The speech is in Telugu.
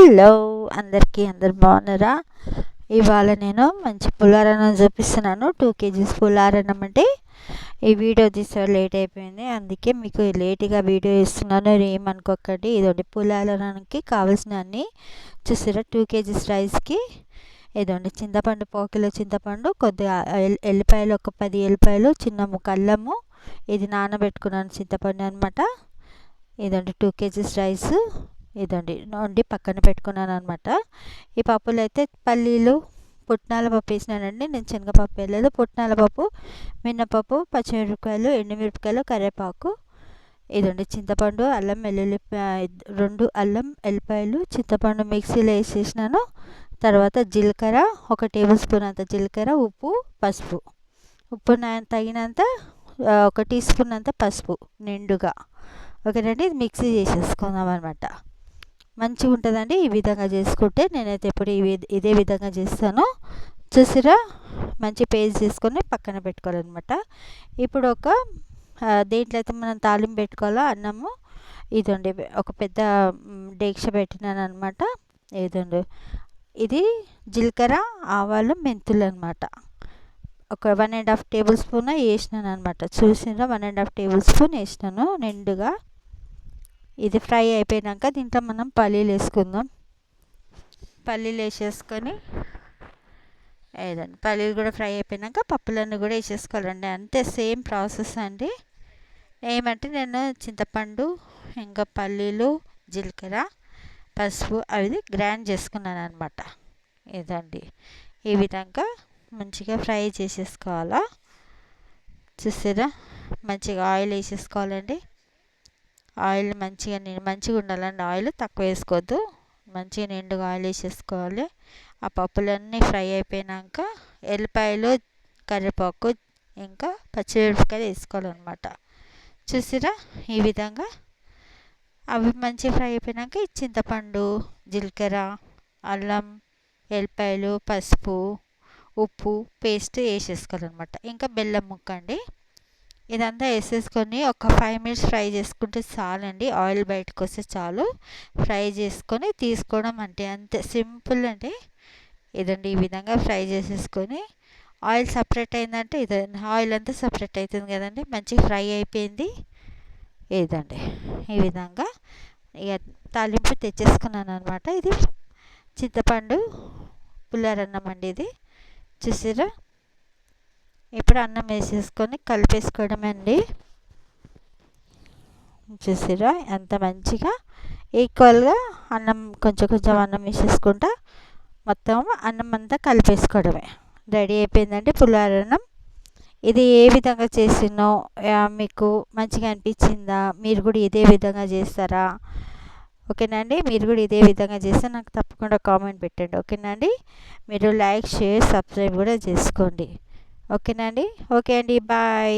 హలో అందరికీ, అందరు బాగున్నారా? ఇవాళ నేను మంచి పుల్లారన్నం చూపిస్తున్నాను. 2 kgs పుల్లారన్నం. అంటే ఈ వీడియో తీసే లేట్ అయిపోయింది, అందుకే మీకు లేట్గా వీడియో ఇస్తున్నాను. ఏమనుకోకండి. ఇదండి పుల్లారన్నానికి కావాల్సిన అన్నీ చూసారా. 2 kgs రైస్కి ఇదండి చింతపండు, పావు కిలో చింతపండు, కొద్దిగా ఎల్లిపాయలు, ఒక 10 ఎల్లిపాయలు, చిన్న ముక్క అల్లము, ఇది నానబెట్టుకున్నాను చింతపండు అనమాట. ఇదండి 2 kgs రైస్. ఇదండి వండి పక్కన పెట్టుకున్నాను అనమాట. ఈ పప్పులు అయితే పల్లీలు, పుట్నాల పప్పు వేసినానండి. నేను శనగపప్పు వేయలేదు. పుట్నాల పప్పు, మినపప్పు, పచ్చిమిరపకాయలు, ఎండుమిరపకాయలు, కరివేపాకు. ఇదండి చింతపండు, అల్లం వెల్లుల్లి, 2 అల్లం ఎల్లిపాయలు, చింతపండు మిక్సీలో వేసేసినాను. తర్వాత జీలకర్ర, 1 టేబుల్ స్పూన్ అంత జీలకర్ర, ఉప్పు, పసుపు. ఉప్పు తగినంత 1 టీ స్పూన్ అంత పసుపు నిండుగా. ఓకేనండి. ఇది మిక్సీ చేసేసుకుందాం అనమాట. మంచిగా ఉంటుందండి ఈ విధంగా చేసుకుంటే. నేనైతే ఎప్పుడు ఇదే విధంగా చేస్తాను. చూసిరా, మంచి పేస్ట్ చేసుకొని పక్కన పెట్టుకోవాలన్నమాట. ఇప్పుడు దేంట్లో అయితే మనం తాలింపు పెట్టుకోవాలో అన్నము, ఇదండి ఒక పెద్ద డేక్ష పెట్టినాను అనమాట. ఇదండి ఇది జీలకర్ర, ఆవాలు, మెంతులు అనమాట. ఒక 1.5 టేబుల్ స్పూన్ వేసినాను అనమాట. చూసిరా, 1.5 టేబుల్ స్పూన్ వేసినాను నిండుగా. ఇది ఫ్రై అయిపోయాక దీంట్లో మనం పల్లీలు వేసుకుందాం. పల్లీలు వేసేసుకొని ఏదండి పల్లీలు కూడా ఫ్రై అయిపోయాక పప్పులన్నీ కూడా వేసేసుకోవాలండి. అంతే, సేమ్ ప్రాసెస్ అండి. ఏమంటే నేను చింతపండు, ఇంకా పల్లీలు, జీలకర్ర, పసుపు అవి గ్రైండ్ చేసుకున్నాను అనమాట. ఇదండి ఈ విధంగా మంచిగా ఫ్రై చేసేసుకోవాలా. చూసారా, మంచిగా ఆయిల్ వేసేసుకోవాలండి. ఆయిల్ మంచిగా ఉండాలండి. ఆయిల్ తక్కువ వేసుకోవద్దు. మంచిగా నిండుగా ఆయిల్ వేసేసుకోవాలి. ఆ పప్పులన్నీ ఫ్రై అయిపోయాక ఎల్లిపాయలు, కరివేపాకు, ఇంకా పచ్చిమిరపకాయలు వేసుకోవాలన్నమాట. చూసిరా, ఈ విధంగా అవి మంచిగా ఫ్రై అయిపోయాక ఈ చింతపండు, జీలకర్ర, అల్లం, ఎల్లిపాయలు, పసుపు, ఉప్పు పేస్ట్ వేసేసుకోవాలన్నమాట. ఇంకా బెల్లం ముక్క అండి. ఇదంతా వేసేసుకొని ఒక 5 మినిట్స్ ఫ్రై చేసుకుంటే చాలండి. ఆయిల్ బయటకు వస్తే చాలు. ఫ్రై చేసుకొని తీసుకోవడం అంటే అంతే సింపుల్ అండి. ఇదండి ఈ విధంగా ఫ్రై చేసేసుకొని ఆయిల్ సపరేట్ అయిందంటే ఇదండి ఆయిల్ అంతా సపరేట్ అవుతుంది కదండి. మంచిగా ఫ్రై అయిపోయింది. ఇదండి ఈ విధంగా ఇక తాలింపు తెచ్చేసుకున్నాను అనమాట. ఇది చింతపండు పుల్లారన్నం అండి. ఇది చూసారా. ఇప్పుడు అన్నం వేసేసుకొని కలిపేసుకోవడమే అండి. చూసారా, ఎంత మంచిగా ఈక్వల్గా అన్నం కొంచెం కొంచెం అన్నం వేసేసుకుంటా మొత్తం అన్నం అంతా కలిపేసుకోవడమే. రెడీ అయిపోయిందండి పుల్లారన్నం. ఇది ఏ విధంగా చేసినో మీకు మంచిగా అనిపించిందా? మీరు కూడా ఇదే విధంగా చేస్తారా? ఓకేనండి. మీరు కూడా ఇదే విధంగా చేస్తే నాకు తప్పకుండా కామెంట్ పెట్టండి. ఓకేనండి. మీరు లైక్, షేర్, సబ్స్క్రైబ్ కూడా చేసుకోండి. ఓకేనండి. ఓకే అండి, బాయ్.